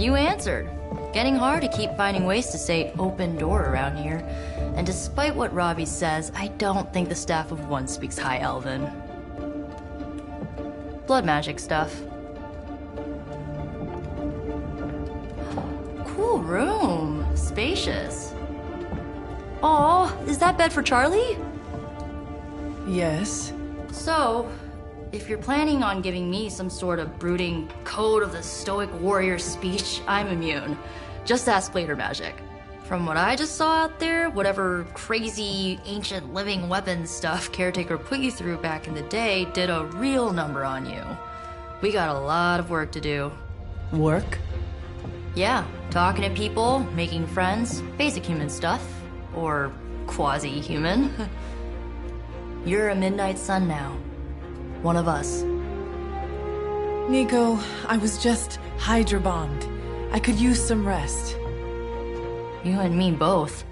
You answered. Getting hard to keep finding ways to say open door around here. And despite what Robbie says, I don't think the staff of One speaks High Elven. Blood magic stuff. Cool room. Spacious. Aw, is that bed for Charlie? Yes. So, if you're planning on giving me some sort of brooding code of the stoic warrior speech, I'm immune. Just ask later magic. From what I just saw out there, whatever crazy ancient living weapons stuff Caretaker put you through back in the day did a real number on you. We got a lot of work to do. Work? Yeah, talking to people, making friends, basic human stuff. Or quasi-human. You're a Midnight Sun now. One of us. Nico, I was just Hydra bombed. I could use some rest. You and me both.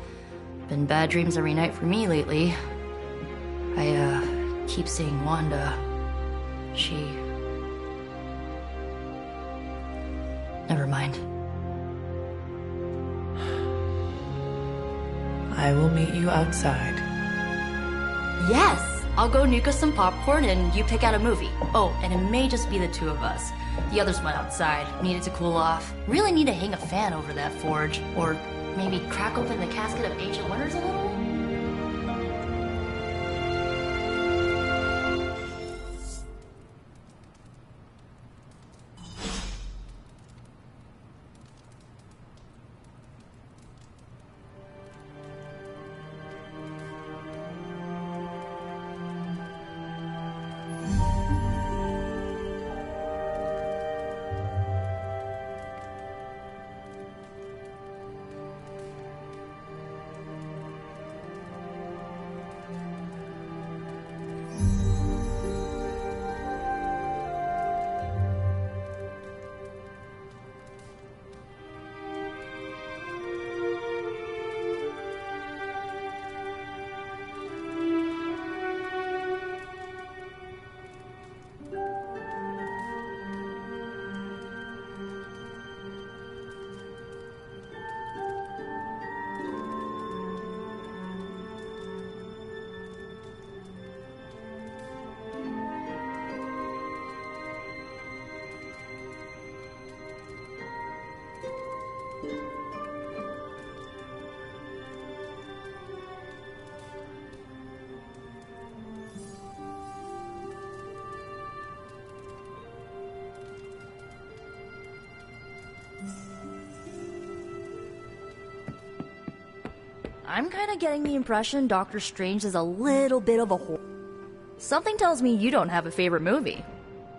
Been bad dreams every night for me lately. I, keep seeing Wanda. She... Never mind. I will meet you outside. Yes! I'll go nuke us some popcorn and you pick out a movie. Oh, and it may just be the two of us. The others went outside, needed to cool off. Really need to hang a fan over that forge. Or maybe crack open the casket of ancient wonders a little? I'm kinda getting the impression Doctor Strange is a little bit of a whore. Something tells me you don't have a favorite movie.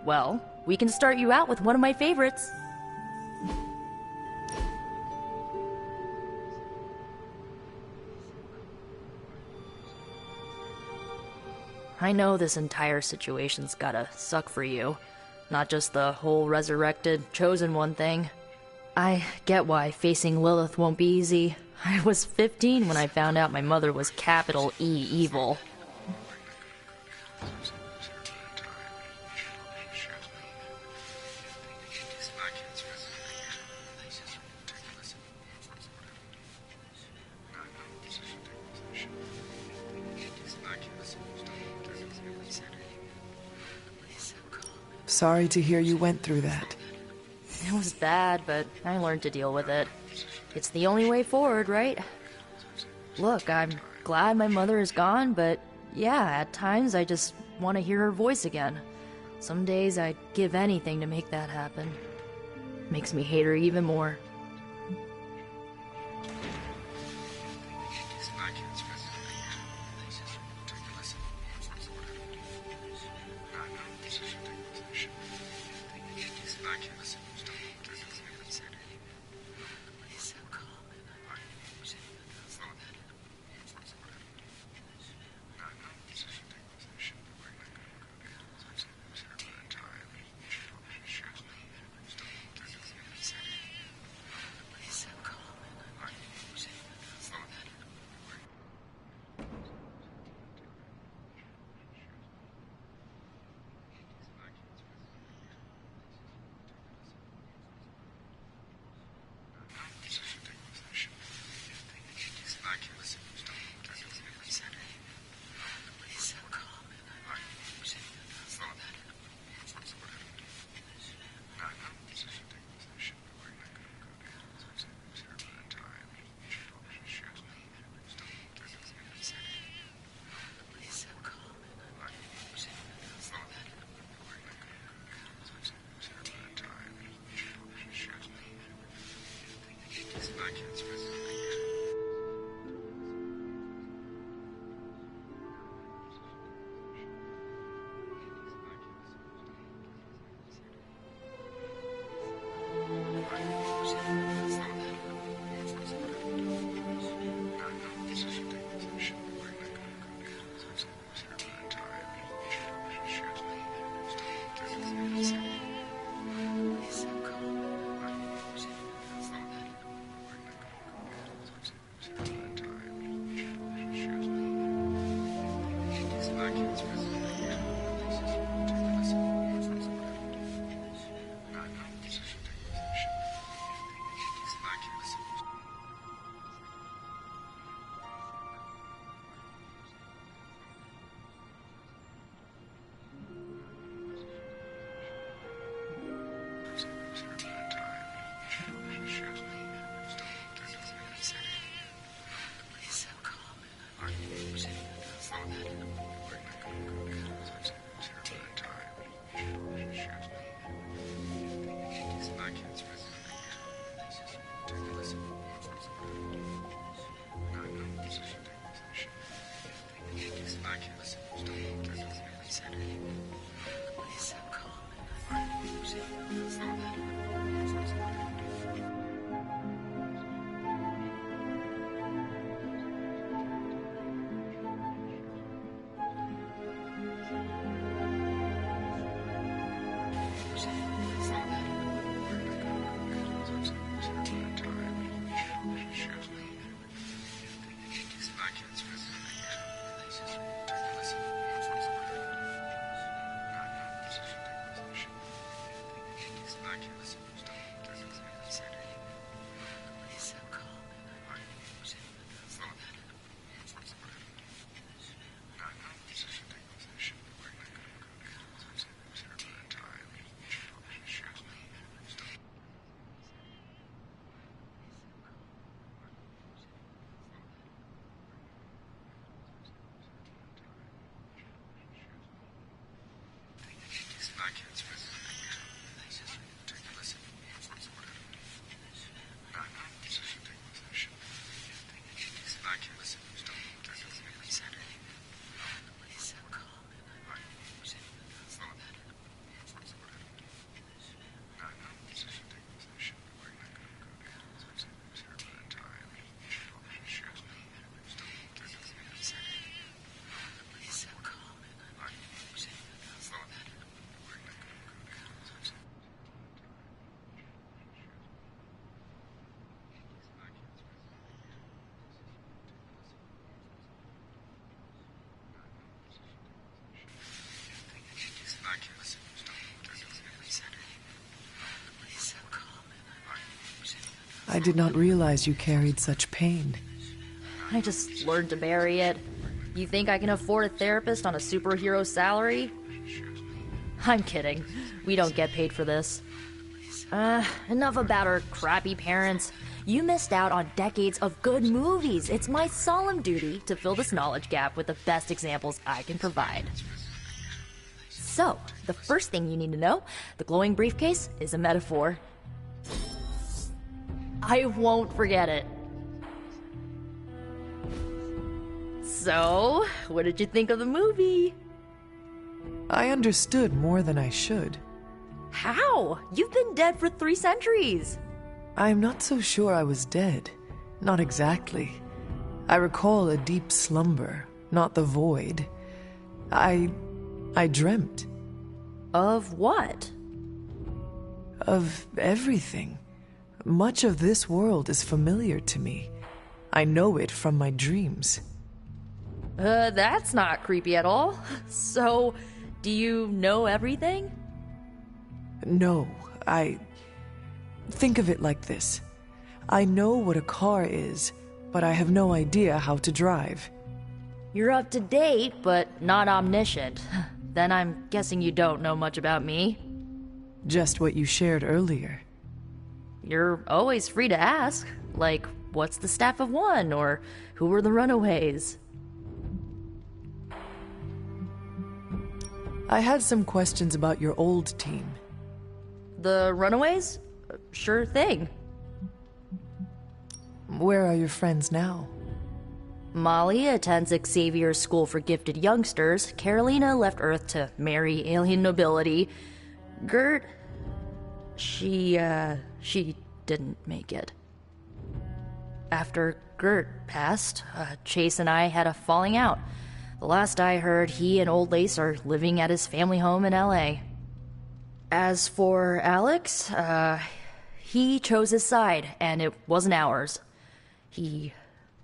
Well, we can start you out with one of my favorites. I know this entire situation's gotta suck for you. Not just the whole resurrected, chosen one thing. I get why facing Lilith won't be easy. I was 15 when I found out my mother was capital E evil. Sorry to hear you went through that. It was bad, but I learned to deal with it. It's the only way forward, right? Look, I'm glad my mother is gone, but yeah, at times I just want to hear her voice again. Some days I'd give anything to make that happen. Makes me hate her even more. I did not realize you carried such pain. I just learned to bury it. You think I can afford a therapist on a superhero salary? I'm kidding. We don't get paid for this. Enough about our crappy parents. You missed out on decades of good movies. It's my solemn duty to fill this knowledge gap with the best examples I can provide. So, the first thing you need to know, the glowing briefcase is a metaphor. I won't forget it. So, what did you think of the movie? I understood more than I should. How? You've been dead for 3 centuries. I'm not so sure I was dead. Not exactly. I recall a deep slumber, not the void. I dreamt. Of what? Of everything. Much of this world is familiar to me. I know it from my dreams. That's not creepy at all. So, do you know everything? No, Think of it like this. I know what a car is, but I have no idea how to drive. You're up to date, but not omniscient. Then I'm guessing you don't know much about me. Just what you shared earlier. You're always free to ask. Like, what's the staff of one? Or who were the runaways? I had some questions about your old team. The runaways? Sure thing. Where are your friends now? Molly attends Xavier's School for Gifted Youngsters. Carolina left Earth to marry alien nobility. Gert... She didn't make it. After Gert passed, Chase and I had a falling out. The last I heard, he and Old Lace are living at his family home in LA. As for Alex, he chose his side, and it wasn't ours. He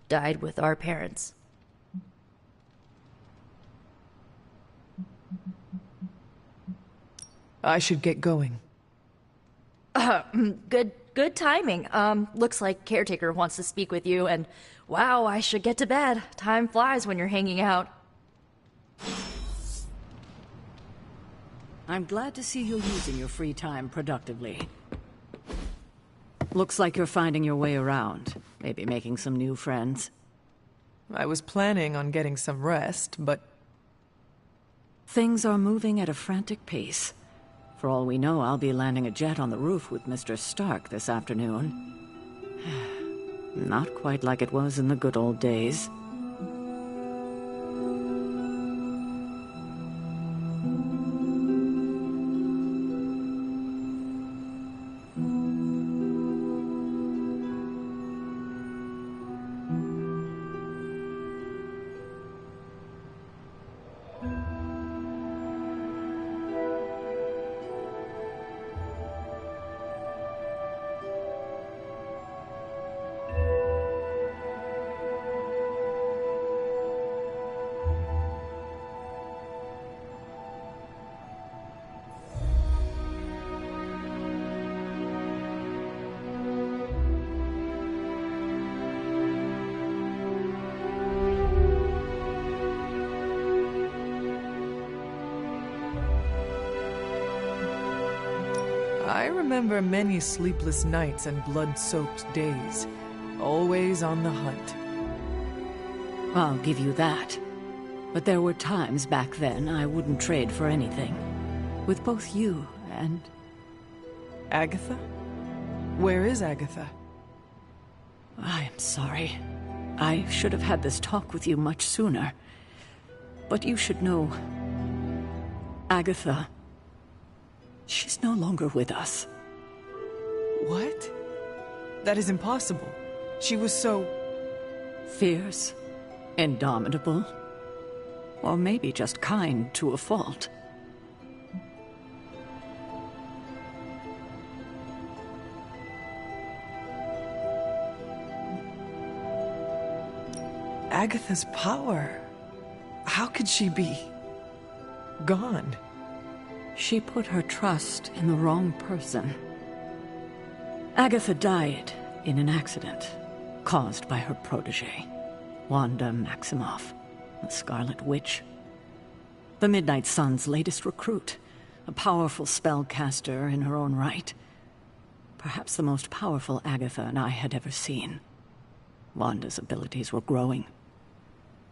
died with our parents. I should get going. Good timing. Looks like Caretaker wants to speak with you, and wow, I should get to bed. Time flies when you're hanging out. I'm glad to see you're using your free time productively. Looks like you're finding your way around. Maybe making some new friends. I was planning on getting some rest, but... Things are moving at a frantic pace. For all we know, I'll be landing a jet on the roof with Mr. Stark this afternoon. Not quite like it was in the good old days. I remember many sleepless nights and blood-soaked days, always on the hunt. I'll give you that. But there were times back then I wouldn't trade for anything. With both you and... Agatha? Where is Agatha? I am sorry. I should have had this talk with you much sooner. But you should know... Agatha... she's no longer with us. What? That is impossible. She was so... fierce, indomitable, or maybe just kind to a fault. Agatha's power. How could she be... gone? She put her trust in the wrong person. Agatha died in an accident caused by her protege, Wanda Maximoff, the Scarlet Witch. The Midnight Sun's latest recruit, a powerful spellcaster in her own right. Perhaps the most powerful Agatha and I had ever seen. Wanda's abilities were growing.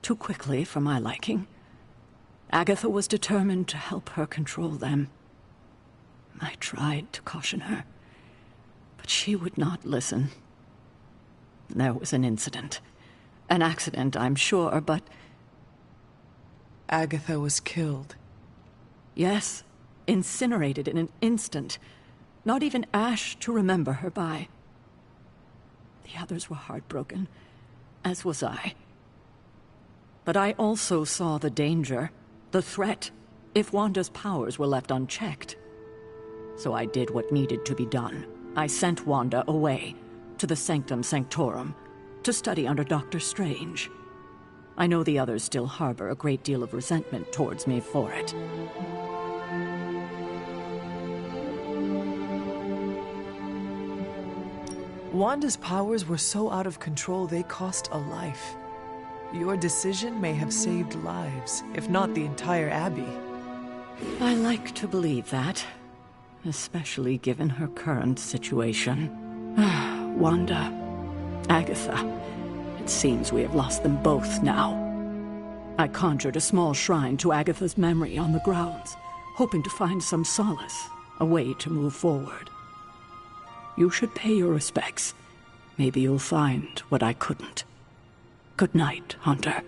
Too quickly for my liking. Agatha was determined to help her control them. I tried to caution her, but she would not listen. There was an incident. An accident, I'm sure, but... Agatha was killed. Yes, incinerated in an instant. Not even ash to remember her by. The others were heartbroken, as was I. But I also saw the danger, the threat, if Wanda's powers were left unchecked. So I did what needed to be done. I sent Wanda away, to the Sanctum Sanctorum, to study under Dr. Strange. I know the others still harbor a great deal of resentment towards me for it. Wanda's powers were so out of control they cost a life. Your decision may have saved lives, if not the entire Abbey. I like to believe that, especially given her current situation. Wanda, Agatha, it seems we have lost them both now. I conjured a small shrine to Agatha's memory on the grounds, hoping to find some solace, a way to move forward. You should pay your respects. Maybe you'll find what I couldn't. Good night, Hunter.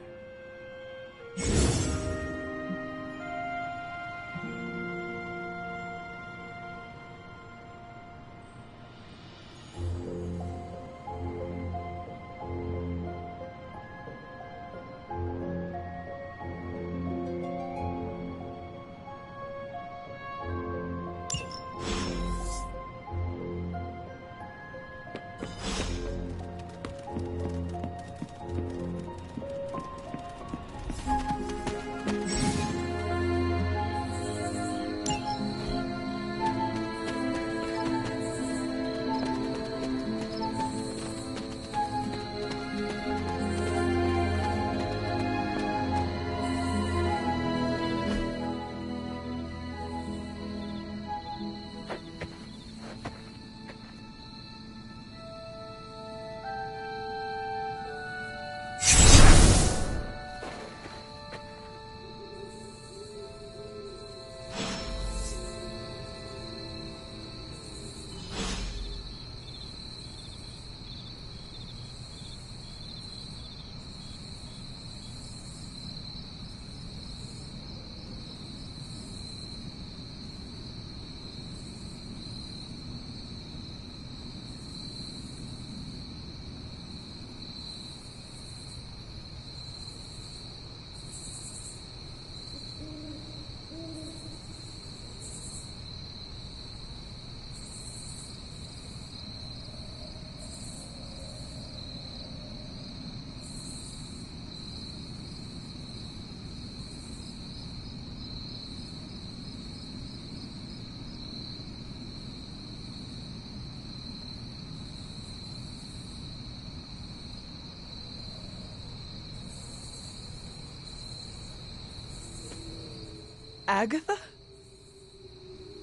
Agatha?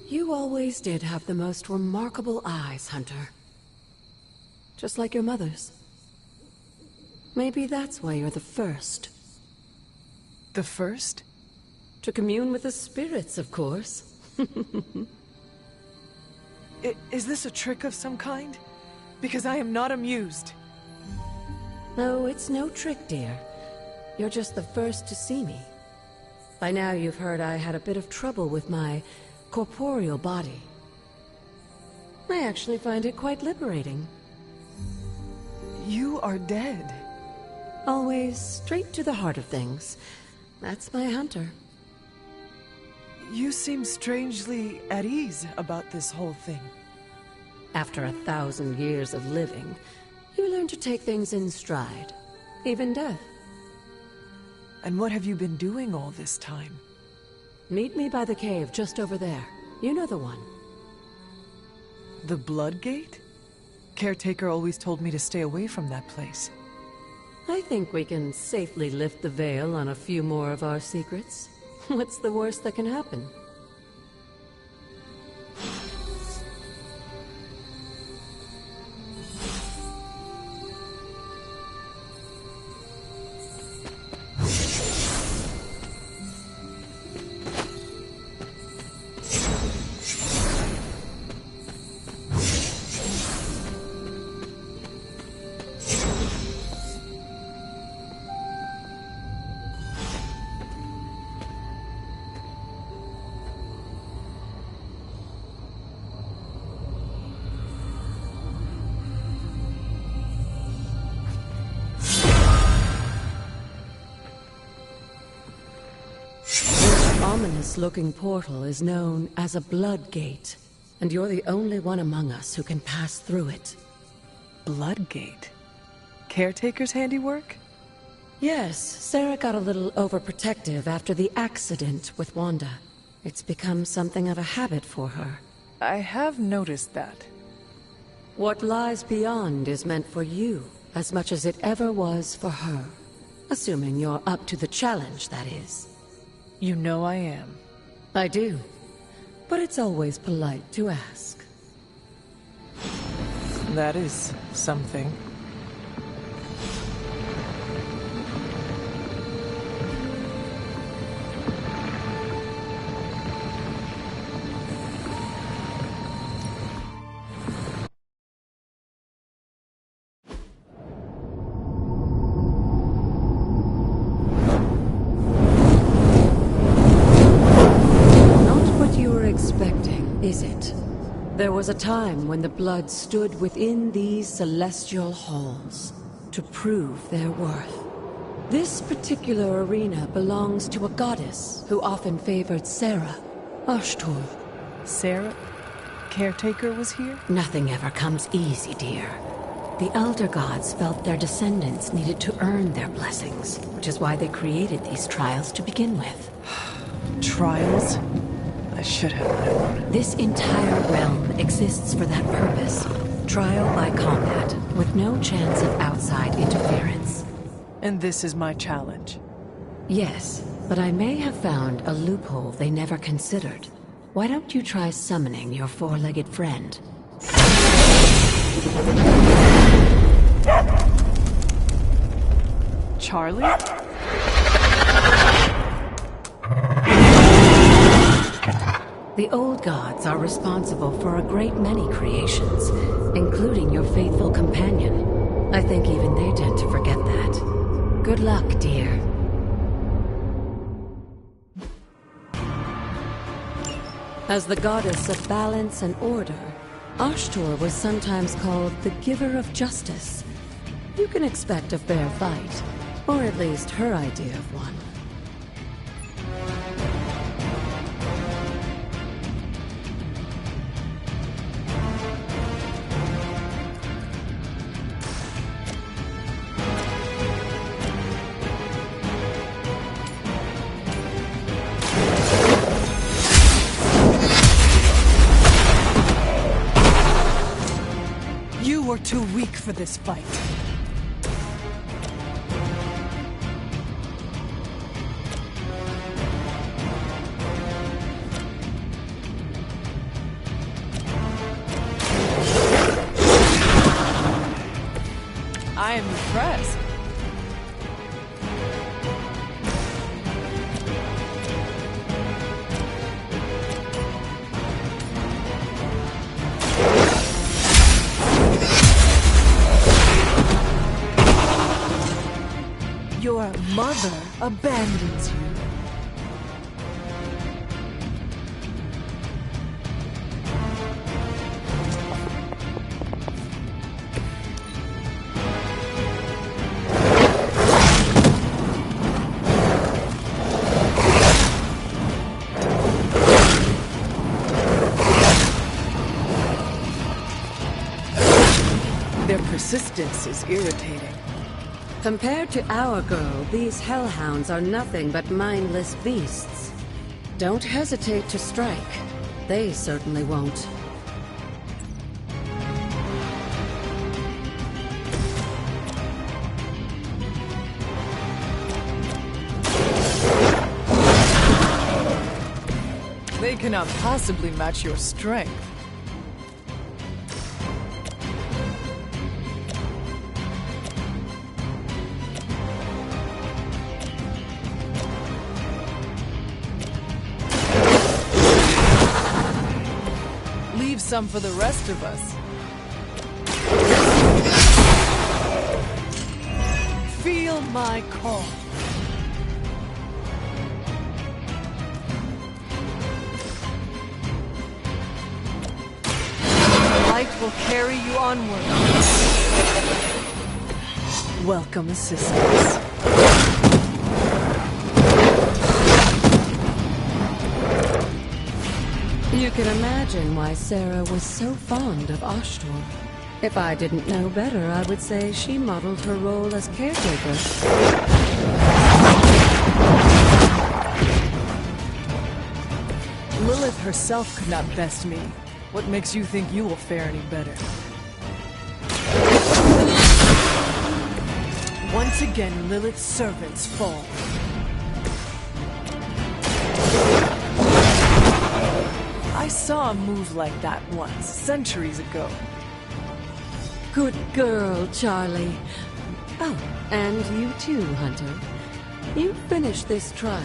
You always did have the most remarkable eyes, Hunter. Just like your mother's. Maybe that's why you're the first. The first? To commune with the spirits, of course. Is this a trick of some kind? Because I am not amused. No, it's no trick, dear. You're just the first to see me. By now you've heard I had a bit of trouble with my corporeal body. I actually find it quite liberating. You are dead. Always straight to the heart of things. That's my Hunter. You seem strangely at ease about this whole thing. After 1,000 years of living, you learn to take things in stride. Even death. And what have you been doing all this time? Meet me by the cave just over there. You know the one. The Blood Gate? Caretaker always told me to stay away from that place. I think we can safely lift the veil on a few more of our secrets. What's the worst that can happen? Ominous-looking portal is known as a Blood Gate, and you're the only one among us who can pass through it. Blood Gate? Caretaker's handiwork? Yes, Sarah got a little overprotective after the accident with Wanda. It's become something of a habit for her. I have noticed that. What lies beyond is meant for you, as much as it ever was for her. Assuming you're up to the challenge, that is. You know I am. I do. But it's always polite to ask. That is something. Is it? There was a time when the blood stood within these celestial halls to prove their worth. This particular arena belongs to a goddess who often favored Sarah, Ashtor. Sarah? Caretaker was here? Nothing ever comes easy, dear. The Elder Gods felt their descendants needed to earn their blessings, which is why they created these trials to begin with. Trials? I should have known. This entire realm exists for that purpose. Trial by combat, with no chance of outside interference. And this is my challenge? Yes, but I may have found a loophole they never considered. Why don't you try summoning your four-legged friend? Charlie? The old gods are responsible for a great many creations, including your faithful companion. I think even they tend to forget that. Good luck, dear. As the goddess of balance and order, Ashtor was sometimes called the Giver of Justice. You can expect a fair fight, or at least her idea of one. You are too weak for this fight. I am impressed. Your mother abandons you. Their persistence is irritating. Compared to our girl, these hellhounds are nothing but mindless beasts. Don't hesitate to strike. They certainly won't. They cannot possibly match your strength. Leave some for the rest of us. Feel my call. Light will carry you onward. Welcome assistance. You can imagine why Sarah was so fond of Ashtor. If I didn't know better, I would say she modeled her role as caretaker. Lilith herself could not best me. What makes you think you will fare any better? Once again, Lilith's servants fall. I saw a move like that once, centuries ago. Good girl, Charlie. Oh, and you too, Hunter. You finished this trial,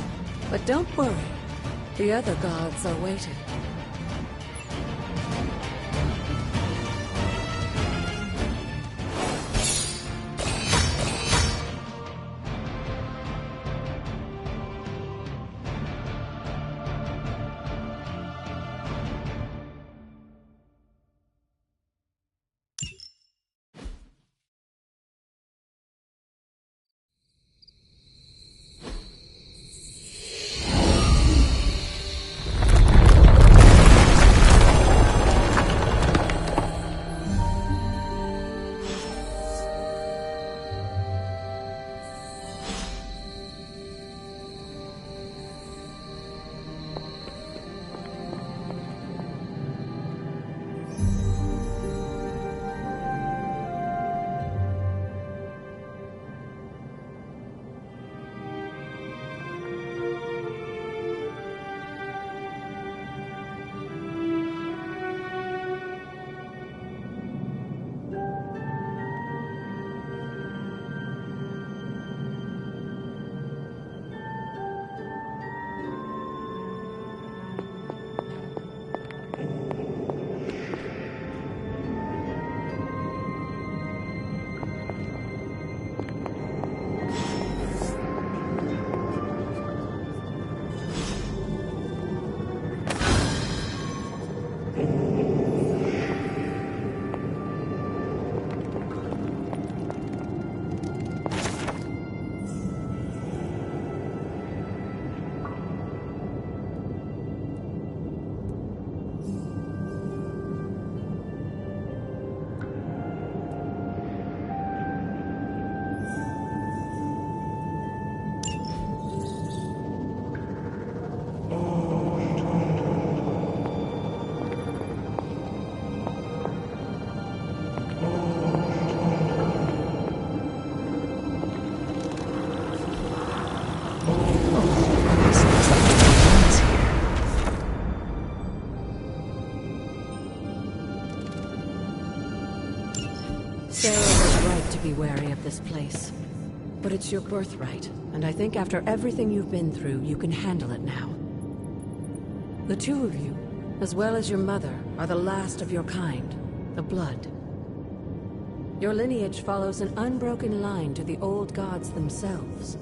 but don't worry. The other gods are waiting. wary of this place. But it's your birthright, and I think after everything you've been through, you can handle it now. The two of you, as well as your mother, are the last of your kind, the Blood. Your lineage follows an unbroken line to the old gods themselves.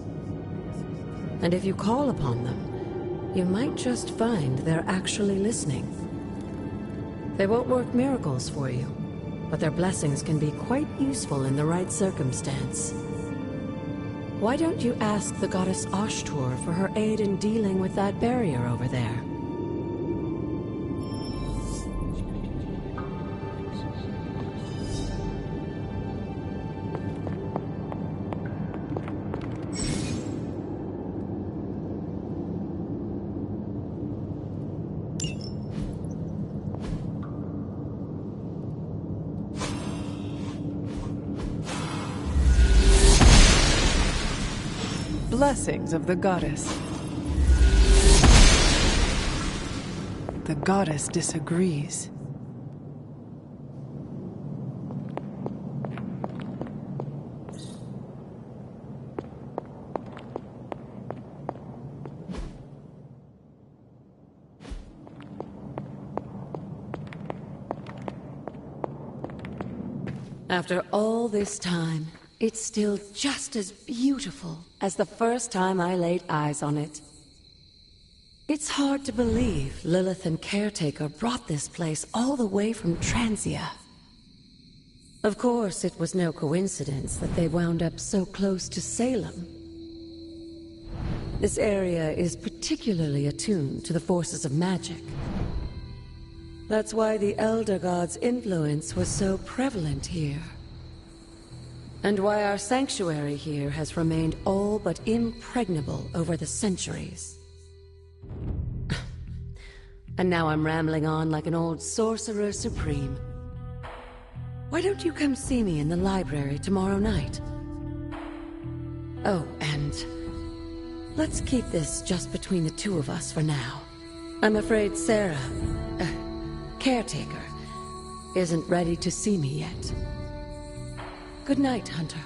And if you call upon them, you might just find they're actually listening. They won't work miracles for you, but their blessings can be quite useful in the right circumstance. Why don't you ask the goddess Ashtur for her aid in dealing with that barrier over there? Blessings of the goddess. The goddess disagrees. After all this time, it's still just as beautiful as the first time I laid eyes on it. It's hard to believe Lilith and Caretaker brought this place all the way from Transia. Of course, it was no coincidence that they wound up so close to Salem. This area is particularly attuned to the forces of magic. That's why the Elder God's influence was so prevalent here. And why our sanctuary here has remained all but impregnable over the centuries. And now I'm rambling on like an old sorcerer supreme. Why don't you come see me in the library tomorrow night? Oh, and let's keep this just between the two of us for now. I'm afraid Sarah, Caretaker, isn't ready to see me yet. Good night, Hunter.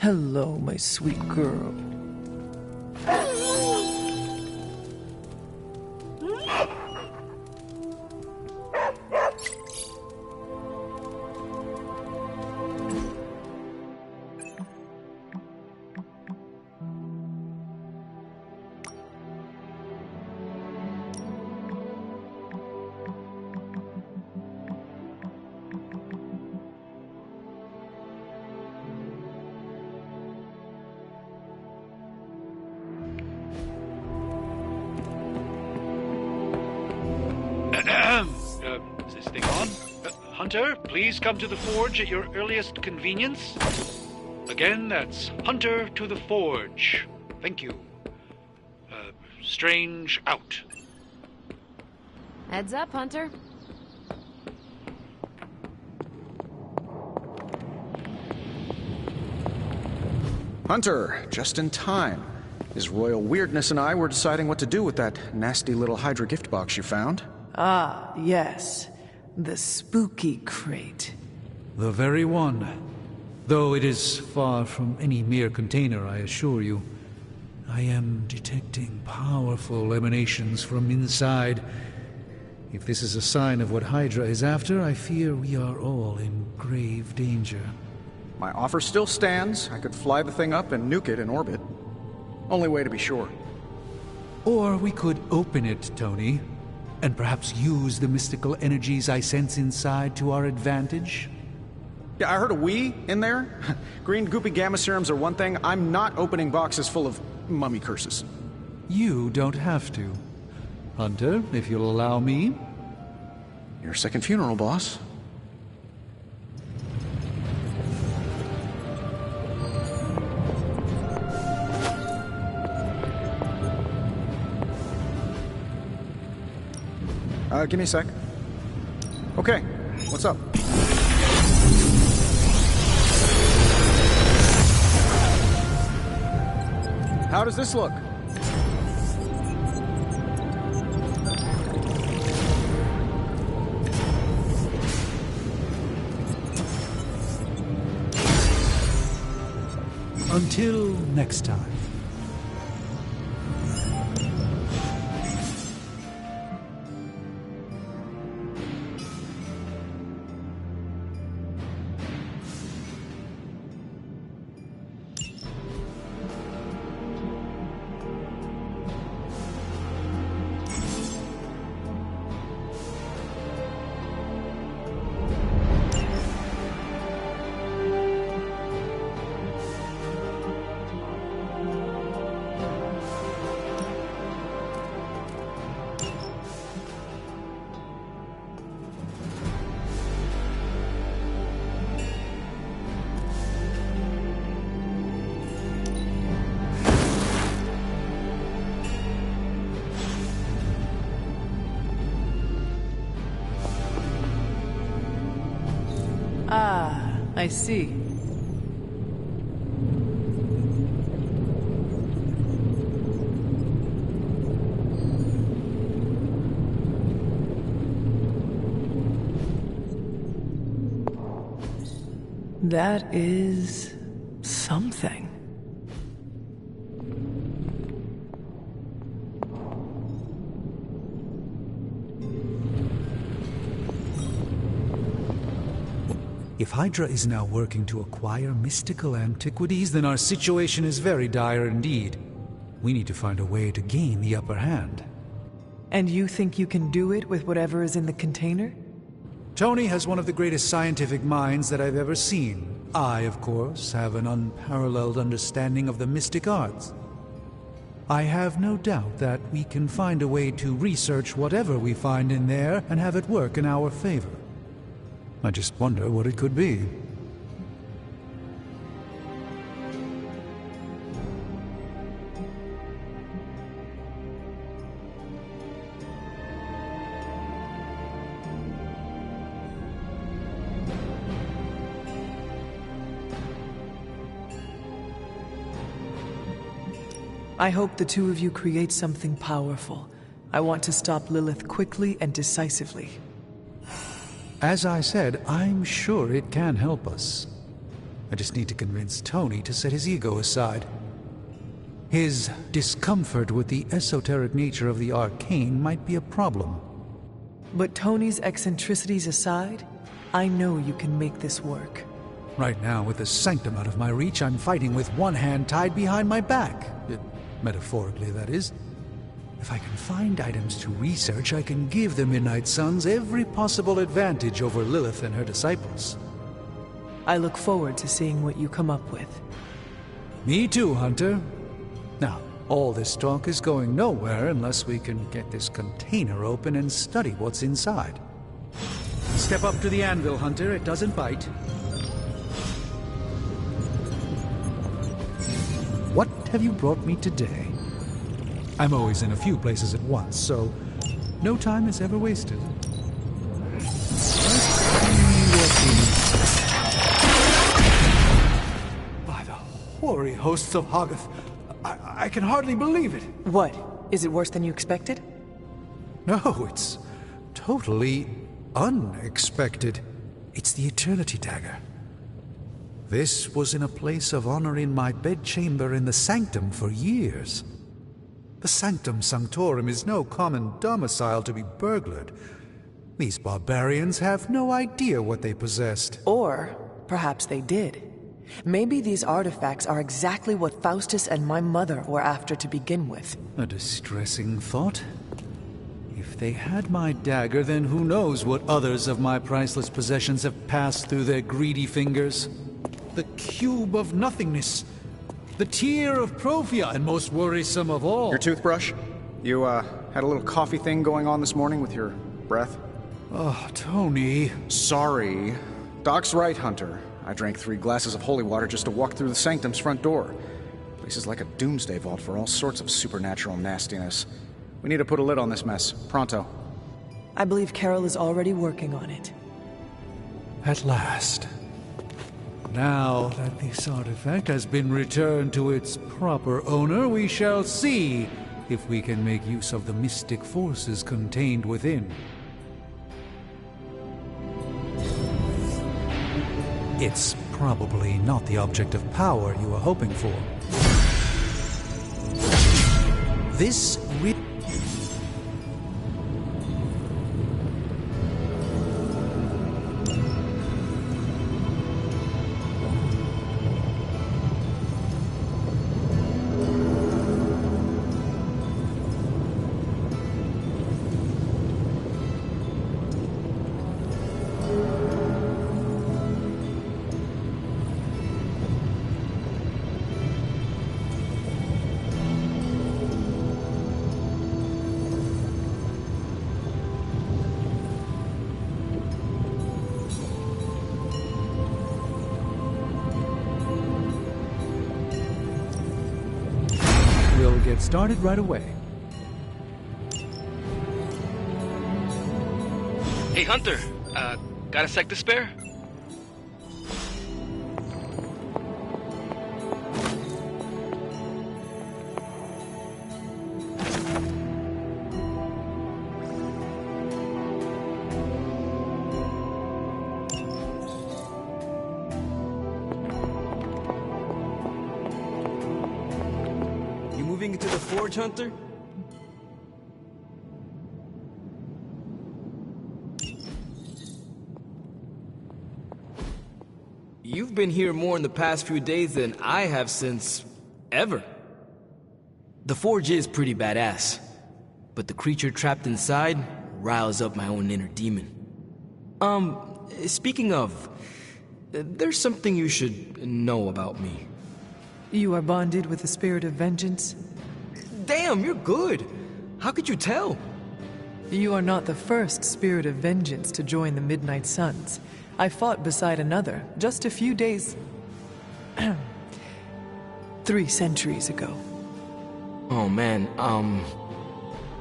Hello, my sweet girl. Is this thing on? Hunter, please come to the forge at your earliest convenience. Again, that's Hunter to the forge. Thank you. Strange out. Heads up, Hunter. Hunter, just in time. His royal weirdness and I were deciding what to do with that nasty little Hydra gift box you found. Ah, yes. The spooky crate. The very one. Though it is far from any mere container, I assure you. I am detecting powerful emanations from inside. If this is a sign of what Hydra is after, I fear we are all in grave danger. My offer still stands. I could fly the thing up and nuke it in orbit. Only way to be sure. Or we could open it, Tony, and perhaps use the mystical energies I sense inside to our advantage. Yeah, I heard a "we" in there. Green goopy gamma serums are one thing. I'm not opening boxes full of mummy curses. You don't have to. Hunter, if you'll allow me. Your second funeral, boss. Give me a sec. Okay, what's up? How does this look? Until next time. Ah, I see. That is something. If Hydra is now working to acquire mystical antiquities, then our situation is very dire indeed. We need to find a way to gain the upper hand. And you think you can do it with whatever is in the container? Tony has one of the greatest scientific minds that I've ever seen. I, of course, have an unparalleled understanding of the mystic arts. I have no doubt that we can find a way to research whatever we find in there and have it work in our favor. I just wonder what it could be. I hope the two of you create something powerful. I want to stop Lilith quickly and decisively. As I said, I'm sure it can help us. I just need to convince Tony to set his ego aside. His discomfort with the esoteric nature of the arcane might be a problem. But Tony's eccentricities aside, I know you can make this work. Right now, with the sanctum out of my reach, I'm fighting with one hand tied behind my back. Metaphorically, that is. If I can find items to research, I can give the Midnight Suns every possible advantage over Lilith and her disciples. I look forward to seeing what you come up with. Me too, Hunter. Now, all this talk is going nowhere unless we can get this container open and study what's inside. Step up to the anvil, Hunter. It doesn't bite. What have you brought me today? I'm always in a few places at once, so no time is ever wasted. By the hoary hosts of Hoggoth. I can hardly believe it. What? Is it worse than you expected? No, it's totally unexpected. It's the Eternity Dagger. This was in a place of honor in my bedchamber in the Sanctum for years. The Sanctum Sanctorum is no common domicile to be burglared. These barbarians have no idea what they possessed. Or perhaps they did. Maybe these artifacts are exactly what Faustus and my mother were after to begin with. A distressing thought. If they had my dagger, then who knows what others of my priceless possessions have passed through their greedy fingers. The Cube of Nothingness. The Tear of Profia, and most worrisome of all. Your toothbrush? You, had a little coffee thing going on this morning with your breath? Oh, Tony. Sorry. Doc's right, Hunter. I drank 3 glasses of holy water just to walk through the Sanctum's front door. Place is like a doomsday vault for all sorts of supernatural nastiness. We need to put a lid on this mess. Pronto. I believe Carol is already working on it. At last. Now that this artifact has been returned to its proper owner, we shall see if we can make use of the mystic forces contained within. It's probably not the object of power you are hoping for. This We'll get started right away. Hey, Hunter. Got a sec to spare? You moving into the forge, Hunter? You've been here more in the past few days than I have since... ever. The forge is pretty badass, but the creature trapped inside riles up my own inner demon. Speaking of, there's something you should know about me. You are bonded with the spirit of vengeance? Damn, you're good. How could you tell? You are not the first spirit of vengeance to join the Midnight Suns. I fought beside another just a few days... 3 centuries ago. Oh man,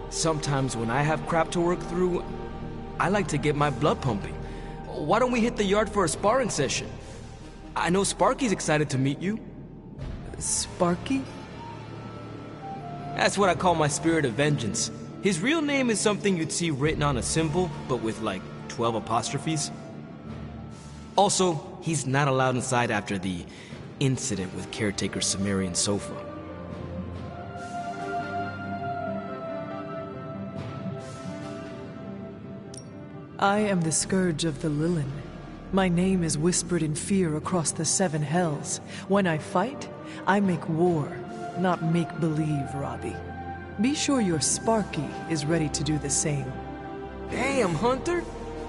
sometimes when I have crap to work through, I like to get my blood pumping. Why don't we hit the yard for a sparring session? I know Sparky's excited to meet you. Sparky? That's what I call my spirit of vengeance. His real name is something you'd see written on a symbol, but with like 12 apostrophes. Also, he's not allowed inside after the incident with caretaker Sumerian Sofa. I am the Scourge of the Lilin. My name is whispered in fear across the 7 hells. When I fight, I make war, not make-believe, Robbie. Be sure your Sparky is ready to do the same. Damn, Hunter!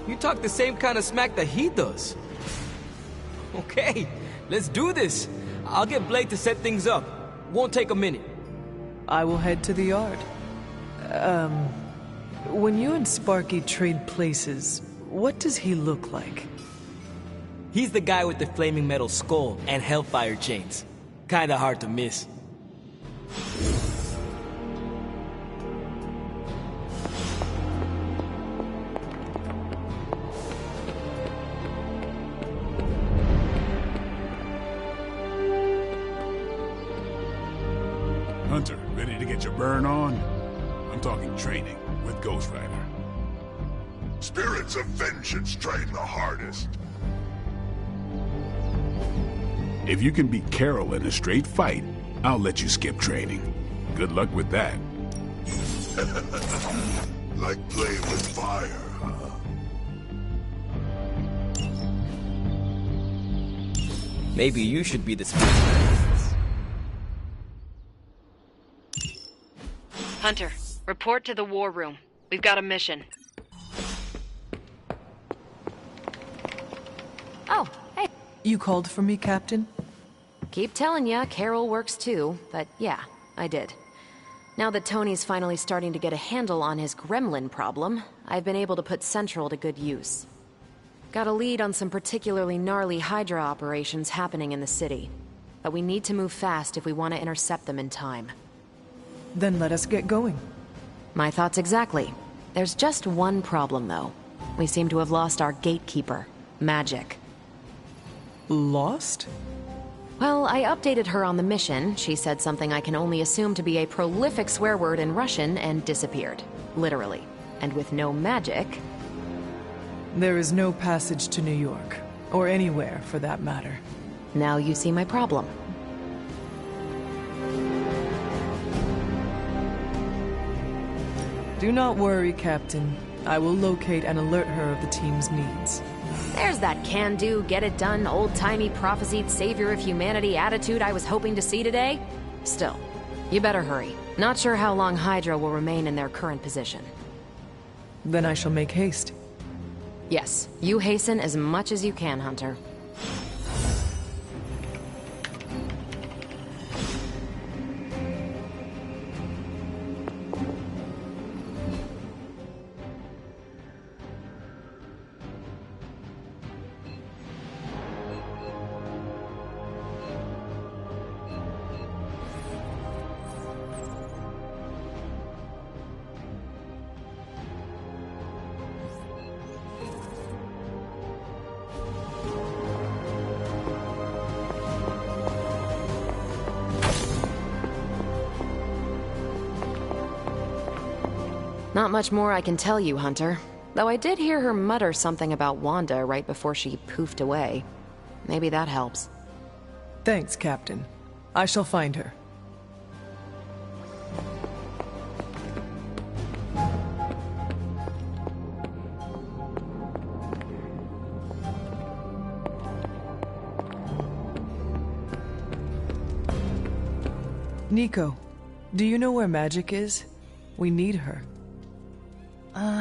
You talk the same kind of smack that he does. Okay, let's do this. I'll get Blade to set things up. Won't take a minute. I will head to the yard. When you and Sparky trade places, what does he look like? He's the guy with the flaming metal skull and hellfire chains. Kinda hard to miss. Hunter, ready to get your burn on? I'm talking training with Ghost Rider. Spirits of vengeance train the hardest. If you can beat Carol in a straight fight, I'll let you skip training. Good luck with that. Like playing with fire, huh? Maybe you should be the spirit guide. Hunter, report to the war room. We've got a mission. Oh, hey. You called for me, Captain? Keep telling ya, Carol works too, but yeah, I did. Now that Tony's finally starting to get a handle on his gremlin problem, I've been able to put Central to good use. Got a lead on some particularly gnarly Hydra operations happening in the city. But we need to move fast if we want to intercept them in time. Then let us get going. My thoughts exactly. There's just one problem, though. We seem to have lost our gatekeeper, Magic. Lost? Well, I updated her on the mission. She said something I can only assume to be a prolific swear word in Russian and disappeared. Literally. And with no magic... There is no passage to New York. Or anywhere, for that matter. Now you see my problem. Do not worry, Captain. I will locate and alert her of the team's needs. There's that can-do, get-it-done, old-timey prophesied savior of humanity attitude I was hoping to see today. Still, you better hurry. Not sure how long Hydra will remain in their current position. Then I shall make haste. Yes, you hasten as much as you can, Hunter. Not much more I can tell you, Hunter. Though I did hear her mutter something about Wanda right before she poofed away. Maybe that helps. Thanks, Captain. I shall find her. Nico, do you know where Magic is? We need her.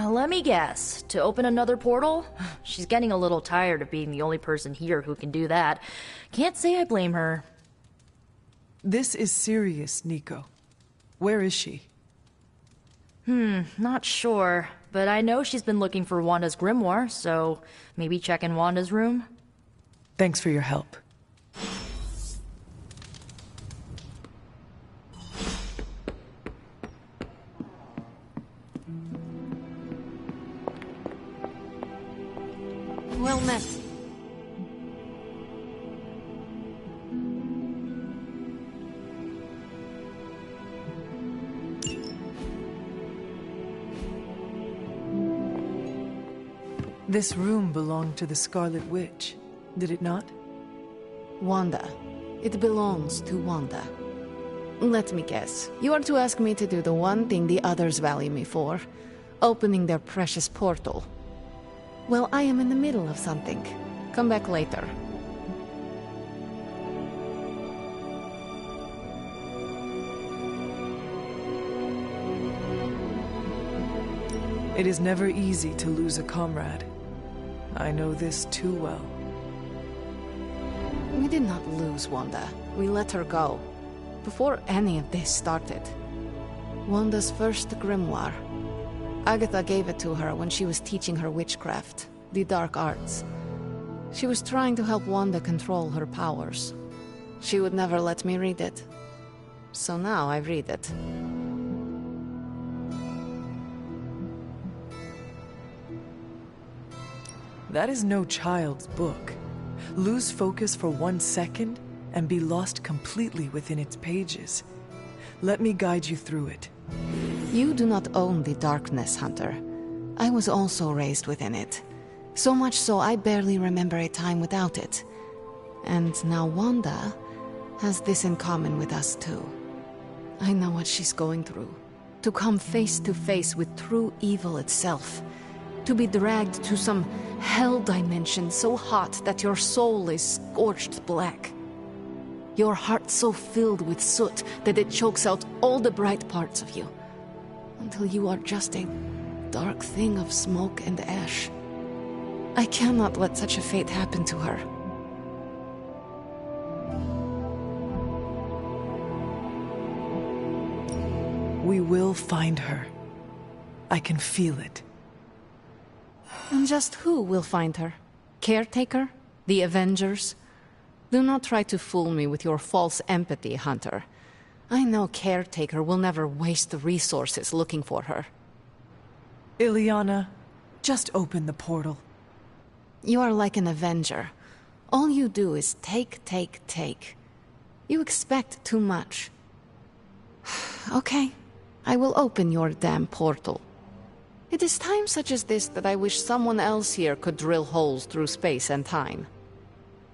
Let me guess. To open another portal? She's getting a little tired of being the only person here who can do that. Can't say I blame her. This is serious, Nico. Where is she? Not sure. But I know she's been looking for Wanda's grimoire, so maybe check in Wanda's room? Thanks for your help. Well met. This room belonged to the Scarlet Witch, did it not? Wanda. It belongs to Wanda. Let me guess. You are to ask me to do the one thing the others value me for. Opening their precious portal. Well, I am in the middle of something. Come back later. It is never easy to lose a comrade. I know this too well. We did not lose Wanda. We let her go. Before any of this started. Wanda's first grimoire. Agatha gave it to her when she was teaching her witchcraft, the dark arts. She was trying to help Wanda control her powers. She would never let me read it. So now I read it. That is no child's book. Lose focus for 1 second and be lost completely within its pages. Let me guide you through it. You do not own the darkness, Hunter. I was also raised within it. So much so I barely remember a time without it. And now Wanda has this in common with us too. I know what she's going through. To come face to face with true evil itself. To be dragged to some hell dimension so hot that your soul is scorched black. Your heart so filled with soot that it chokes out all the bright parts of you. Until you are just a dark thing of smoke and ash. I cannot let such a fate happen to her. We will find her. I can feel it. And just who will find her? Caretaker? The Avengers? Do not try to fool me with your false empathy, Hunter. I know Caretaker will never waste the resources looking for her. Illyana, just open the portal. You are like an Avenger. All you do is take, take, take. You expect too much. Okay, I will open your damn portal. It is times such as this that I wish someone else here could drill holes through space and time.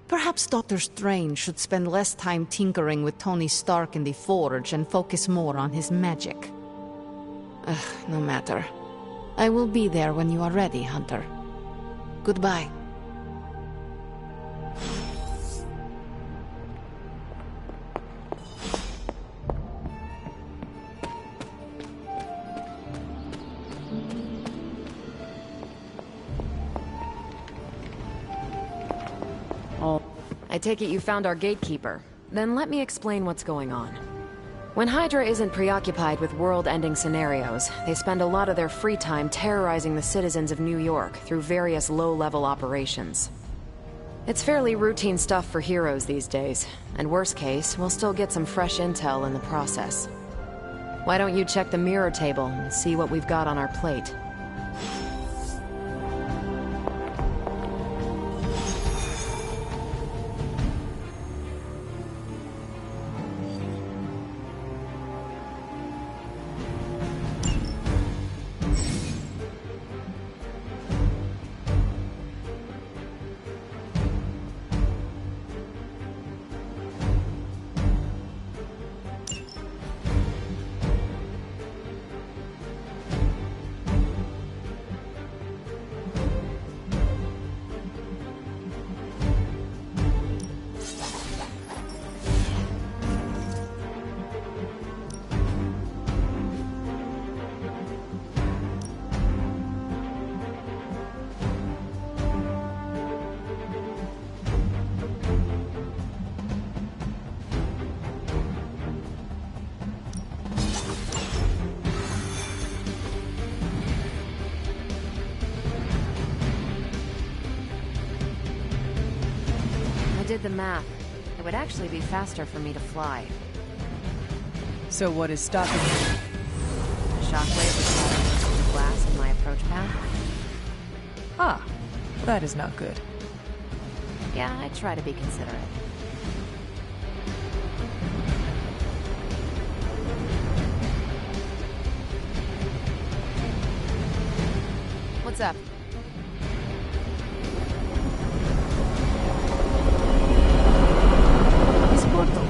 Perhaps Doctor Strange should spend less time tinkering with Tony Stark in the Forge and focus more on his magic. No matter. I will be there when you are ready, Hunter. Goodbye. I take it you found our gatekeeper. Then let me explain what's going on. When Hydra isn't preoccupied with world-ending scenarios, they spend a lot of their free time terrorizing the citizens of New York through various low-level operations. It's fairly routine stuff for heroes these days, and worst case, we'll still get some fresh intel in the process. Why don't you check the mirror table and see what we've got on our plate? I did the math. It would actually be faster for me to fly. So what is stopping you? A shockwave was falling into the glass in my approach path. Ah, that is not good. Yeah, I try to be considerate. What's up? Miss Portal.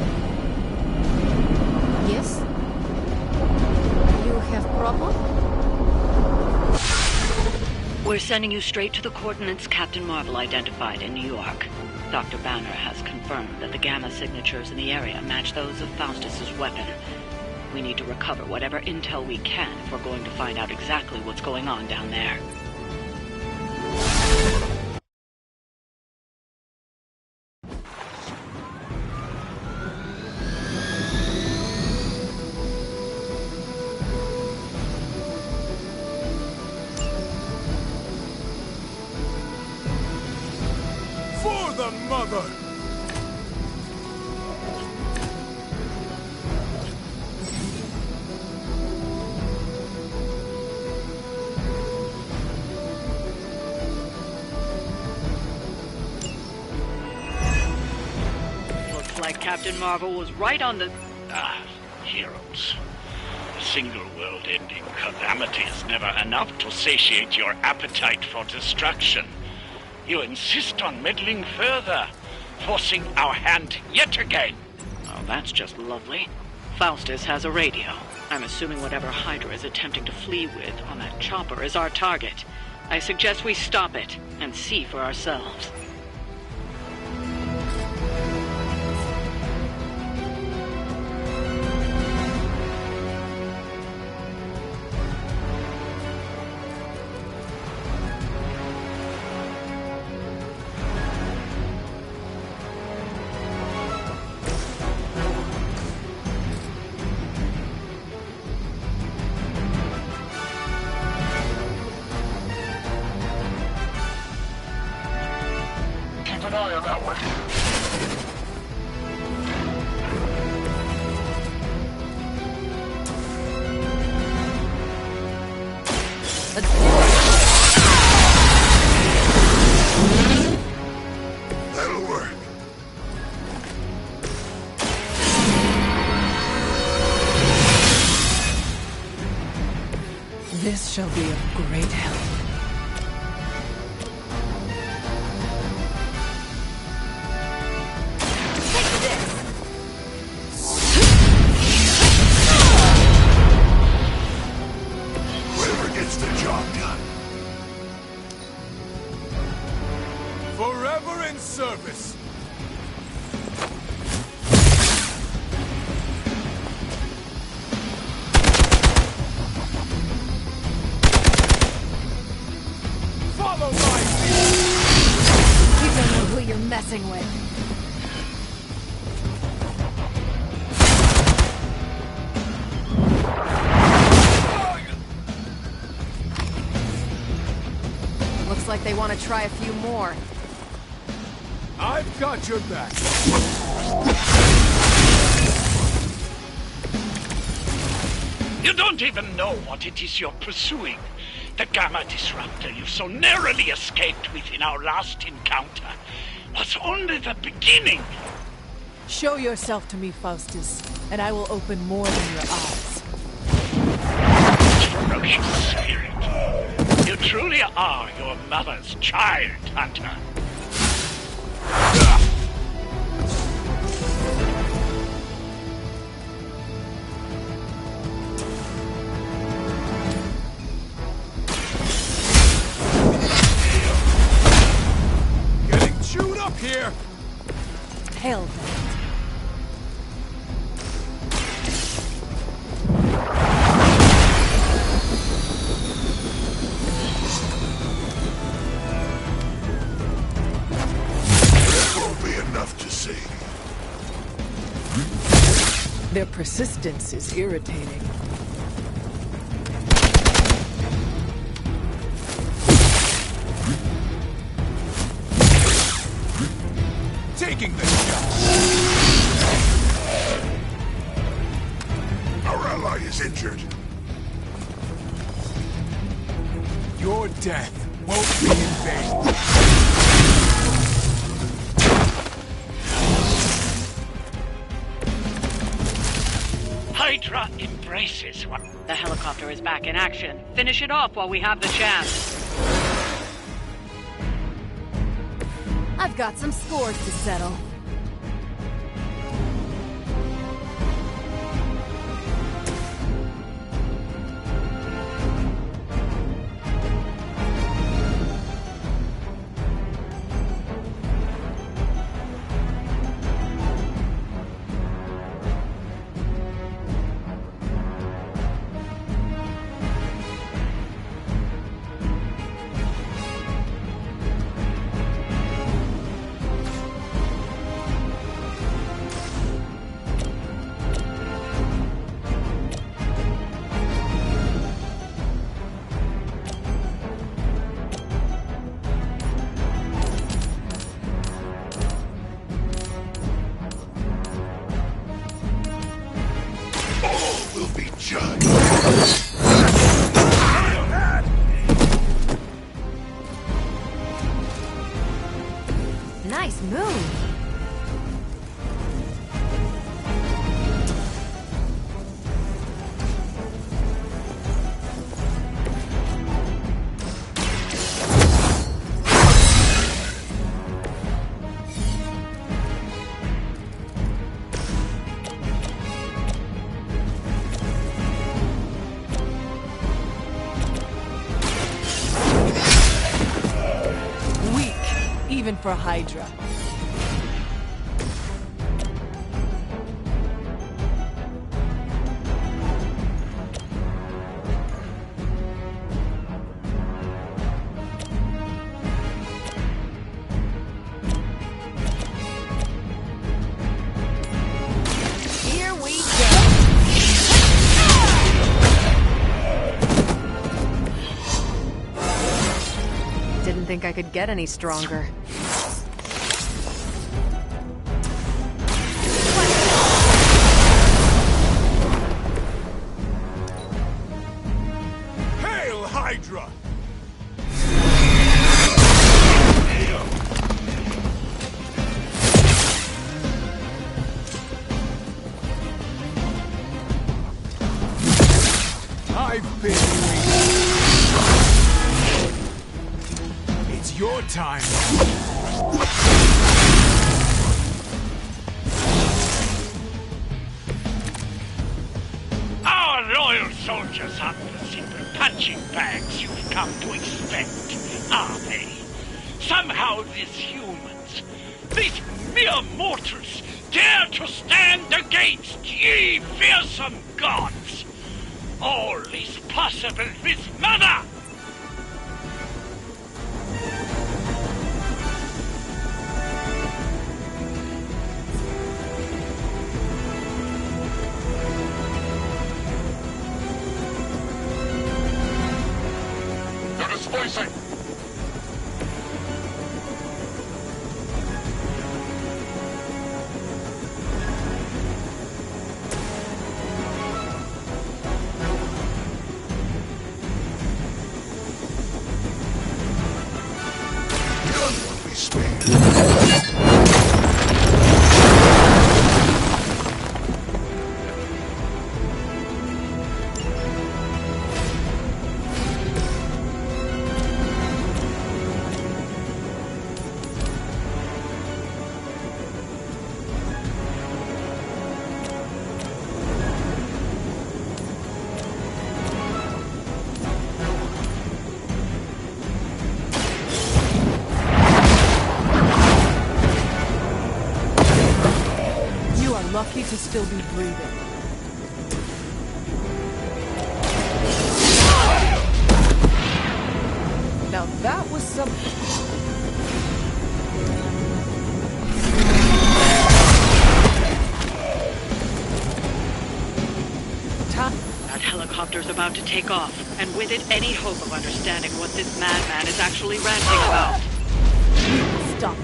Yes? You have problem? We're sending you straight to the coordinates Captain Marvel identified in New York. Dr. Banner has confirmed that the gamma signatures in the area match those of Faustus's weapon. We need to recover whatever intel we can if we're going to find out exactly what's going on down there. For the mother! Looks like Captain Marvel was right on the... heroes. A single world-ending calamity is never enough to satiate your appetite for destruction. You insist on meddling further, forcing our hand yet again. Oh, that's just lovely. Faustus has a radio. I'm assuming whatever Hydra is attempting to flee with on that chopper is our target. I suggest we stop it and see for ourselves. That'll work. This shall be of great help. Whoever gets the job done. Forever in service. Follow my lead. You don't know who you're messing with. Looks like they want to try a few more. I've got your back. You don't even know what it is you're pursuing. The Gamma Disruptor you so narrowly escaped with in our last encounter was only the beginning. Show yourself to me, Faustus, and I will open more than your eyes. Ferocious spirit. You truly are your mother's child, Hunter. Getting chewed up here. Hell then. Won't be enough to save. Their persistence is irritating. Taking the shot. Our ally is injured. Your death won't be in vain. Hydra embraces one. The helicopter is back in action. Finish it off while we have the chance. I've got some scores to settle. for Hydra. Here we go. Didn't think I could get any stronger. Hail, Hydra! I've been waiting. It's your time. Our loyal soldiers aren't the simple punching bags you've come to expect, are they? Somehow these humans, these mere mortals, dare to stand against ye fearsome gods. All is possible with Mother! They're displacing! None will be spared. You are lucky to still be breathing. Now that was something. That helicopter's about to take off, and with it, any hope of understanding what this madman is actually ranting about. Stop.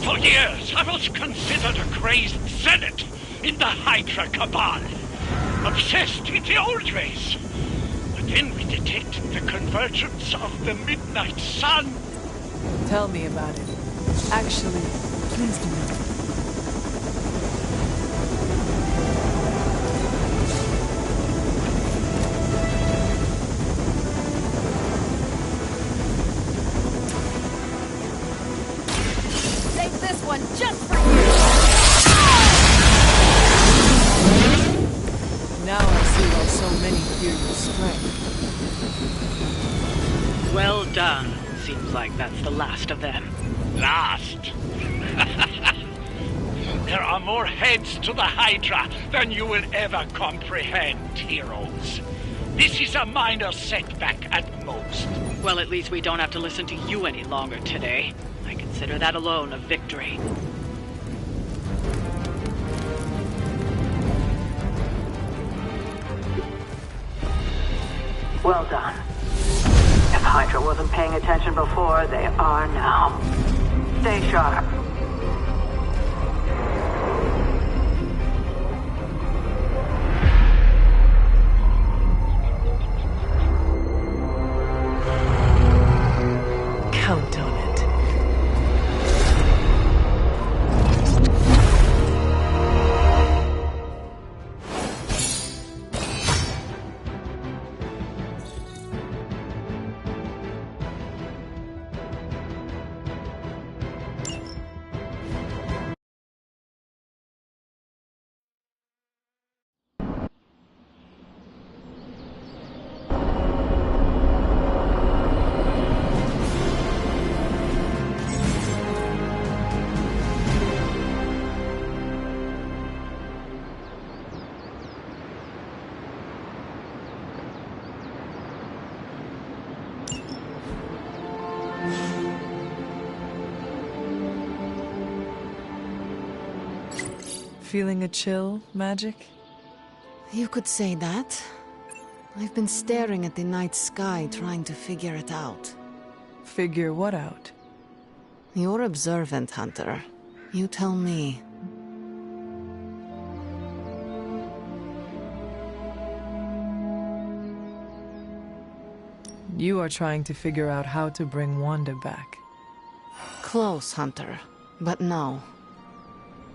For years, I was considered a crazed zealot in the Hydra Cabal. Obsessed with the old ways. But then we detected the convergence of the Midnight Sun. Tell me about it. Actually, please do not. Save this one just for you! Now I see why so many fear your strength. Well done. Seems like that's the last of them. Last. There are more heads to the Hydra than you will ever comprehend, heroes. This is a minor setback at most. Well, at least we don't have to listen to you any longer today. I consider that alone a victory. Well done. If Hydra wasn't paying attention before, they are now. Stay sharp. Count on it. Feeling a chill, Magic? You could say that. I've been staring at the night sky trying to figure it out. Figure what out? You're observant, Hunter. You tell me. You are trying to figure out how to bring Wanda back. Close, Hunter. But no.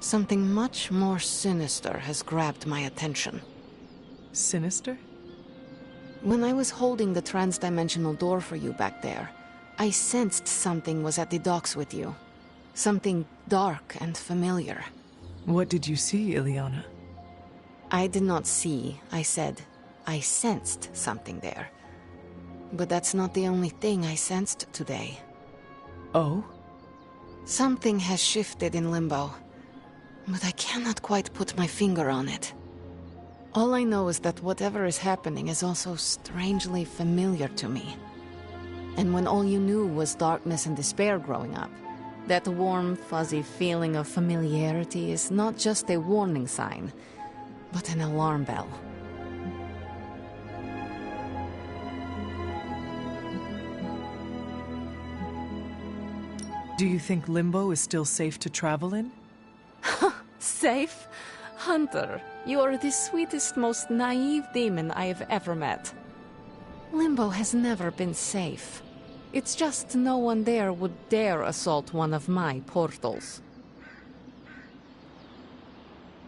Something much more sinister has grabbed my attention. Sinister? When I was holding the transdimensional door for you back there, I sensed something was at the docks with you. Something dark and familiar. What did you see, Illyana? I did not see. I said, I sensed something there. But that's not the only thing I sensed today. Oh? Something has shifted in Limbo, but I cannot quite put my finger on it. All I know is that whatever is happening is also strangely familiar to me. And when all you knew was darkness and despair growing up, that warm, fuzzy feeling of familiarity is not just a warning sign, but an alarm bell. Do you think Limbo is still safe to travel in? Safe? Hunter, you are the sweetest, most naive demon I have ever met. Limbo has never been safe. It's just no one there would dare assault one of my portals.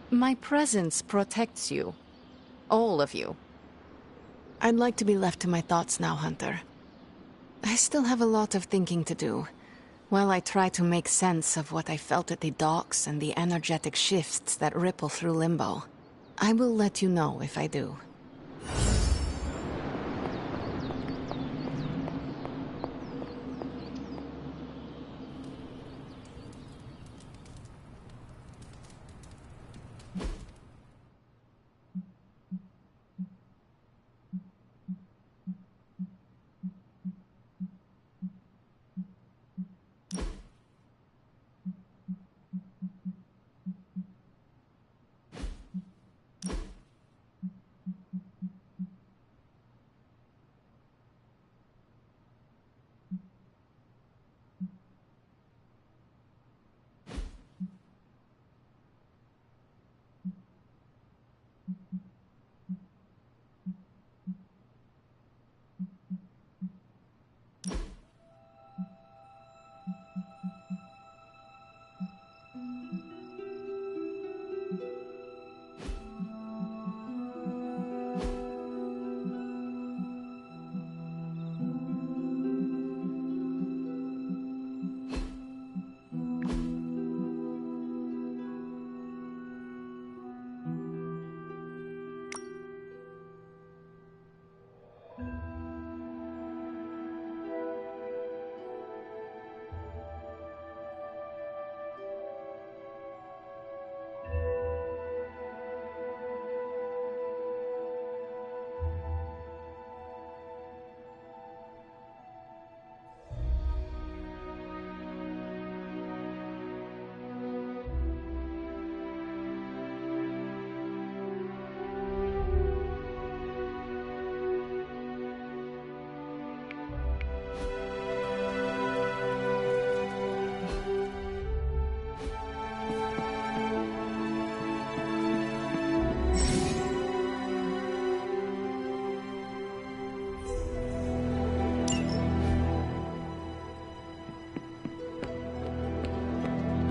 My presence protects you. All of you. I'd like to be left to my thoughts now, Hunter. I still have a lot of thinking to do. While I try to make sense of what I felt at the docks and the energetic shifts that ripple through Limbo, I will let you know if I do.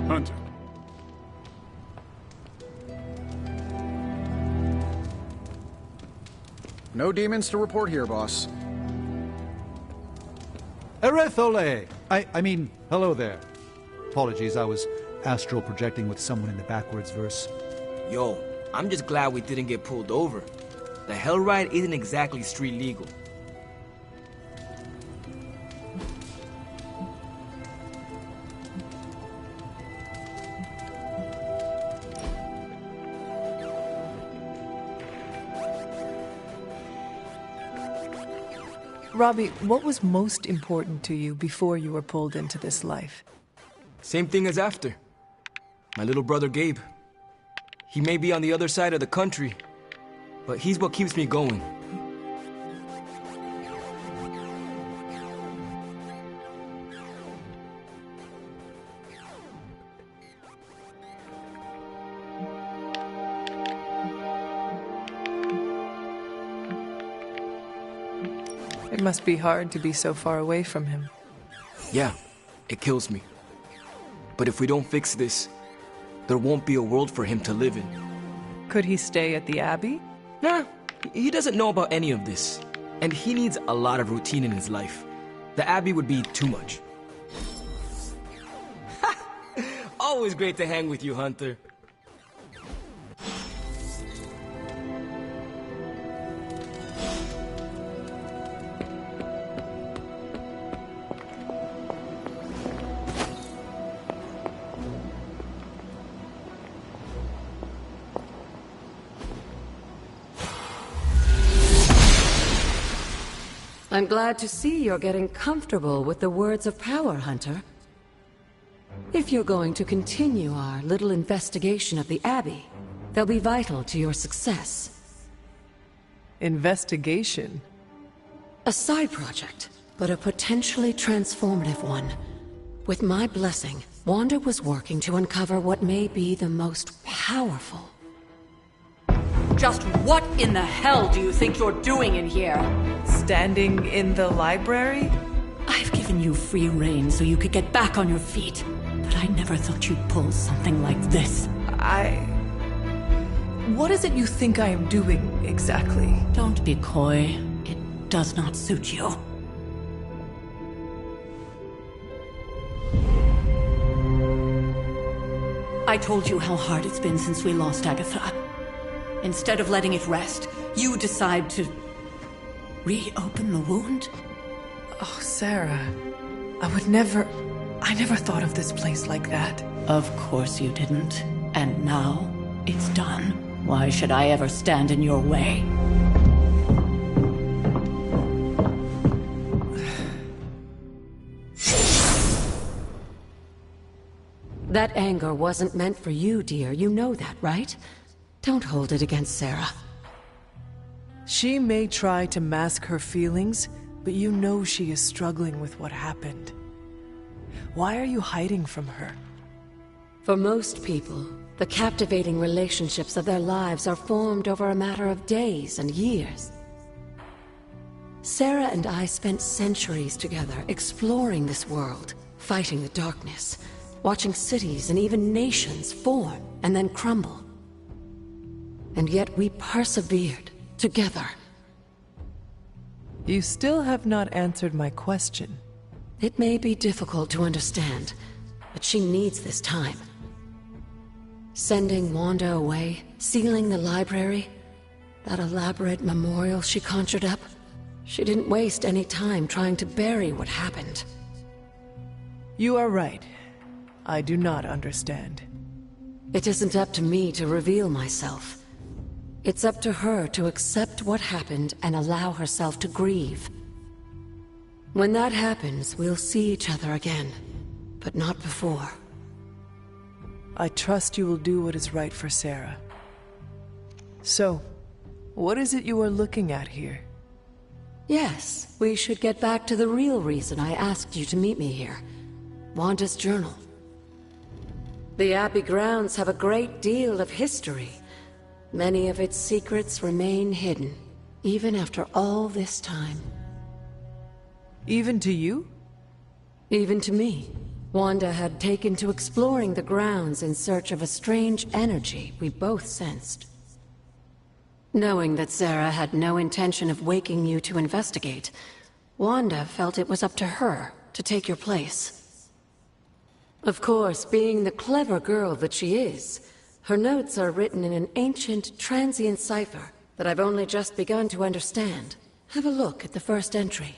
Hunter. No demons to report here, boss. Erethole! I mean, hello there. Apologies, I was astral projecting with someone in the backwards verse. Yo, I'm just glad we didn't get pulled over. The Hell Ride isn't exactly street legal. Robbie, what was most important to you before you were pulled into this life? Same thing as after. My little brother Gabe. He may be on the other side of the country, but he's what keeps me going. It must be hard to be so far away from him. Yeah, it kills me. But if we don't fix this, there won't be a world for him to live in. Could he stay at the Abbey? Nah, he doesn't know about any of this. And he needs a lot of routine in his life. The Abbey would be too much. Always great to hang with you, Hunter. I'm glad to see you're getting comfortable with the words of power, Hunter. If you're going to continue our little investigation of the Abbey, they'll be vital to your success. Investigation? A side project, but a potentially transformative one. With my blessing, Wanda was working to uncover what may be the most powerful. Just what in the hell do you think you're doing in here? Standing in the library? I've given you free rein so you could get back on your feet. But I never thought you'd pull something like this. What is it you think I am doing, exactly? Don't be coy. It does not suit you. I told you how hard it's been since we lost Agatha. Instead of letting it rest, you decide to reopen the wound? Oh, Sarah. I never thought of this place like that. Of course you didn't. And now, it's done. Why should I ever stand in your way? That anger wasn't meant for you, dear. You know that, right? Don't hold it against Sarah. She may try to mask her feelings, but you know she is struggling with what happened. Why are you hiding from her? For most people, the captivating relationships of their lives are formed over a matter of days and years. Sarah and I spent centuries together exploring this world, fighting the darkness, watching cities and even nations form and then crumble. And yet we persevered, together. You still have not answered my question. It may be difficult to understand, but she needs this time. Sending Wanda away, sealing the library, that elaborate memorial she conjured up, she didn't waste any time trying to bury what happened. You are right. I do not understand. It isn't up to me to reveal myself. It's up to her to accept what happened and allow herself to grieve. When that happens, we'll see each other again, but not before. I trust you will do what is right for Sarah. So, what is it you are looking at here? Yes, we should get back to the real reason I asked you to meet me here. Wanda's journal. The Abbey grounds have a great deal of history. Many of its secrets remain hidden, even after all this time. Even to you? Even to me. Wanda had taken to exploring the grounds in search of a strange energy we both sensed. Knowing that Sarah had no intention of waking you to investigate, Wanda felt it was up to her to take your place. Of course, being the clever girl that she is, her notes are written in an ancient, transient cipher that I've only just begun to understand. Have a look at the first entry.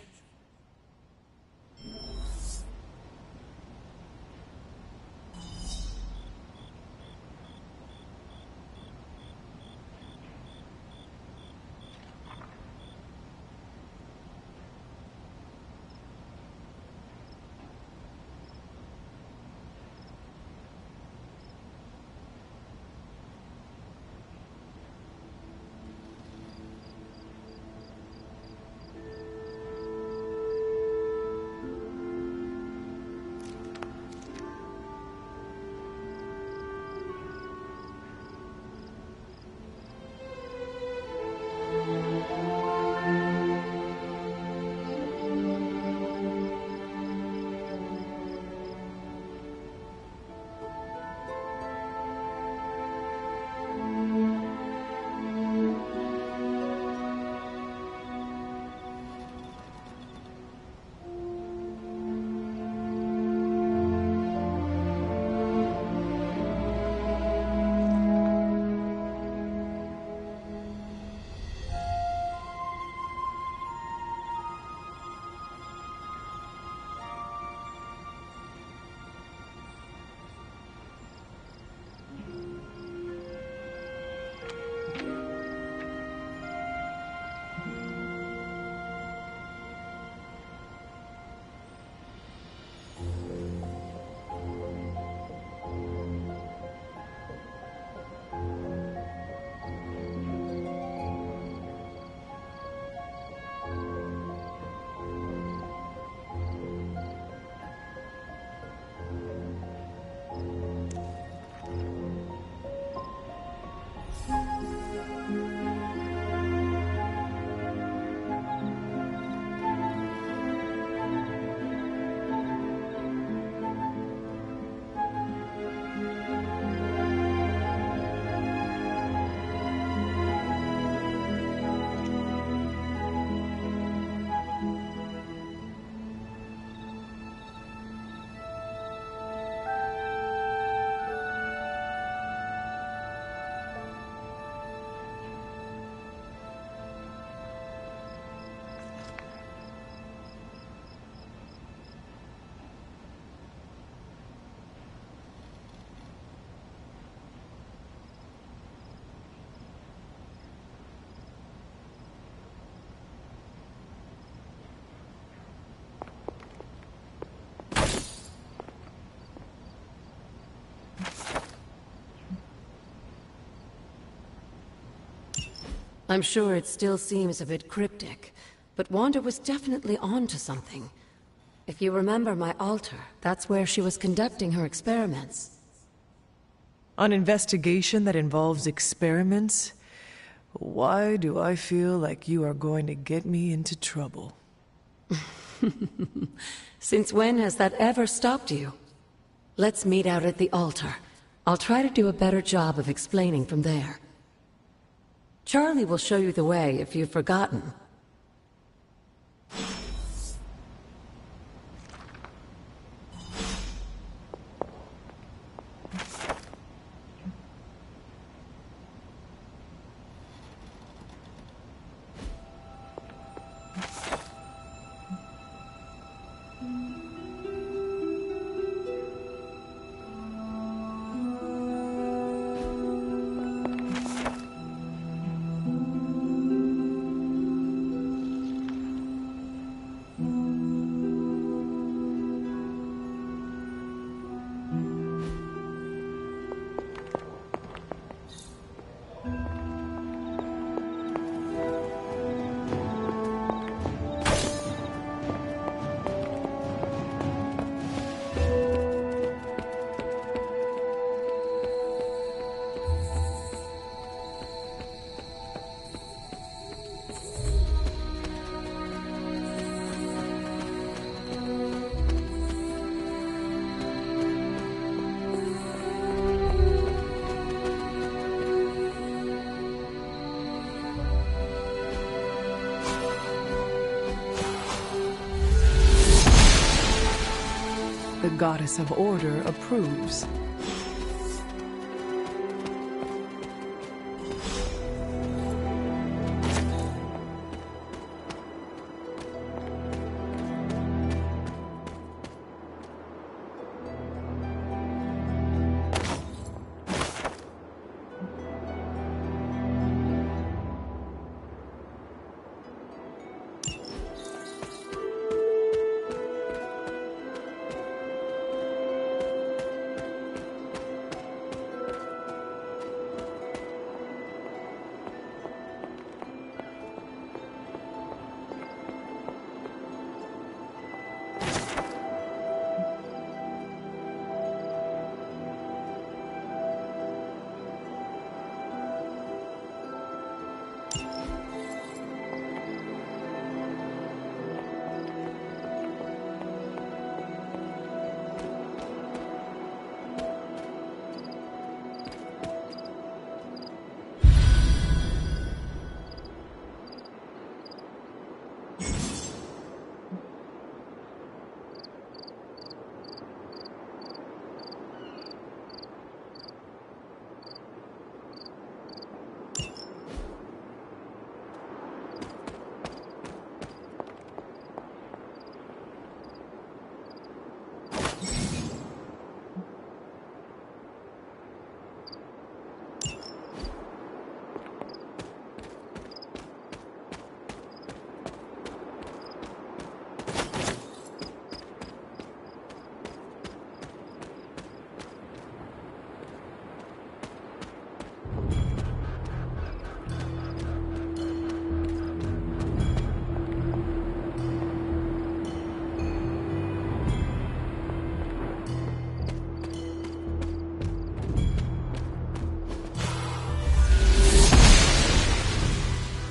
I'm sure it still seems a bit cryptic, but Wanda was definitely onto something. If you remember my altar, that's where she was conducting her experiments. An investigation that involves experiments? Why do I feel like you are going to get me into trouble? Since when has that ever stopped you? Let's meet out at the altar. I'll try to do a better job of explaining from there. Charlie will show you the way if you've forgotten. The Goddess of Order approves.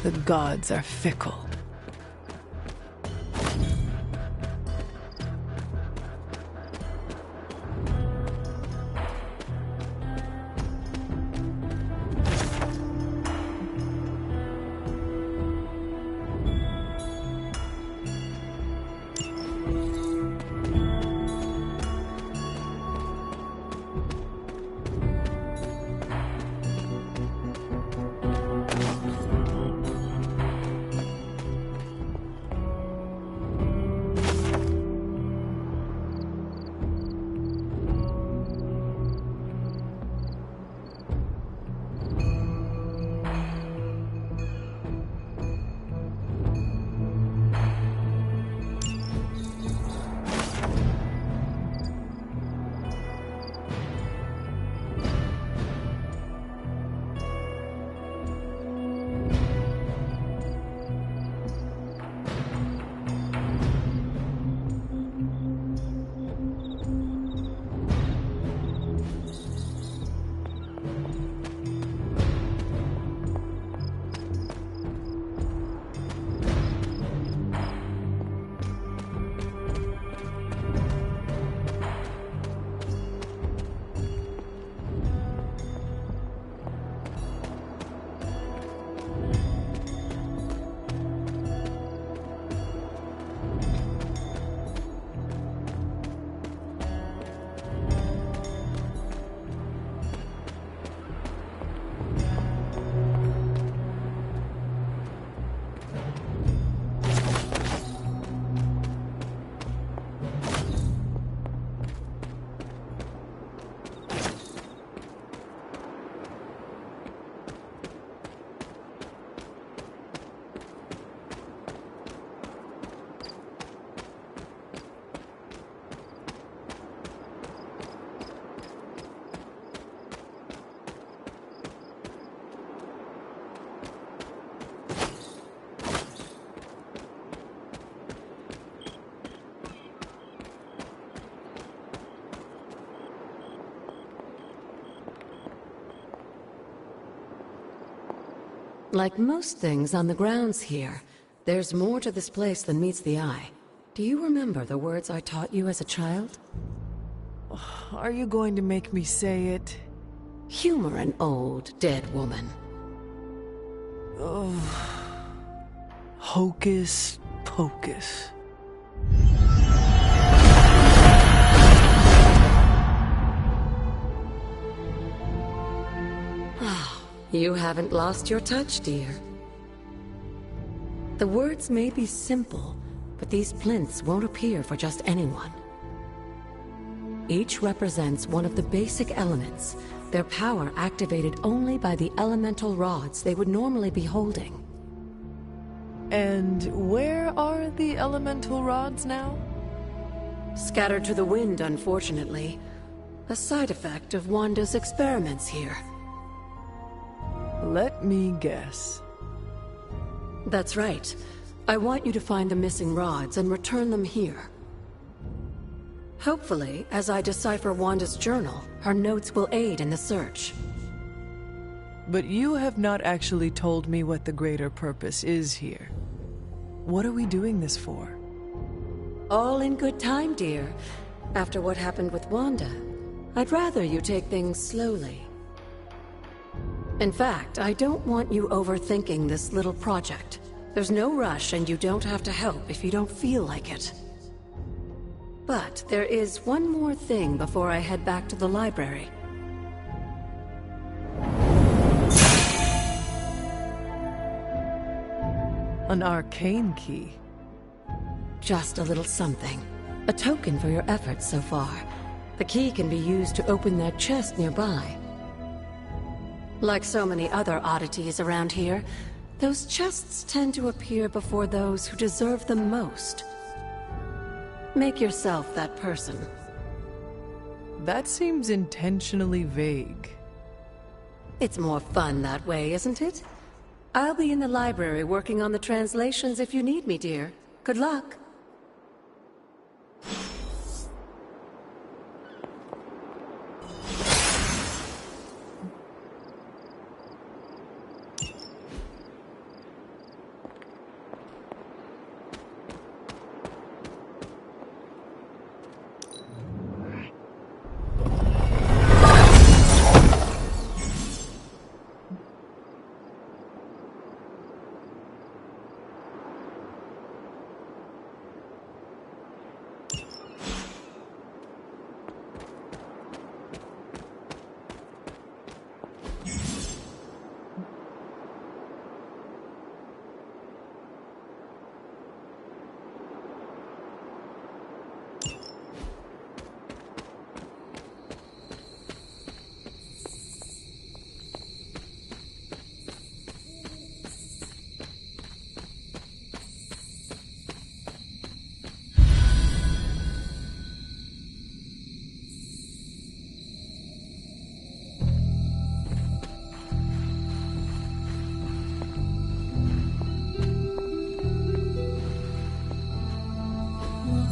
The gods are fickle. Like most things on the grounds here, there's more to this place than meets the eye. Do you remember the words I taught you as a child? Are you going to make me say it? Humor an old, dead woman. Hocus pocus. You haven't lost your touch, dear. The words may be simple, but these plinths won't appear for just anyone. Each represents one of the basic elements, their power activated only by the elemental rods they would normally be holding. And where are the elemental rods now? Scattered to the wind, unfortunately. A side effect of Wanda's experiments here. Let me guess. That's right. I want you to find the missing rods and return them here. Hopefully, as I decipher Wanda's journal, her notes will aid in the search. But you have not actually told me what the greater purpose is here. What are we doing this for? All in good time, dear. After what happened with Wanda, I'd rather you take things slowly. In fact, I don't want you overthinking this little project. There's no rush, and you don't have to help if you don't feel like it. But there is one more thing before I head back to the library. An arcane key. Just a little something. A token for your efforts so far. The key can be used to open that chest nearby. Like so many other oddities around here, those chests tend to appear before those who deserve them most. Make yourself that person. That seems intentionally vague. It's more fun that way, isn't it? I'll be in the library working on the translations if you need me, dear. Good luck.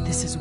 This is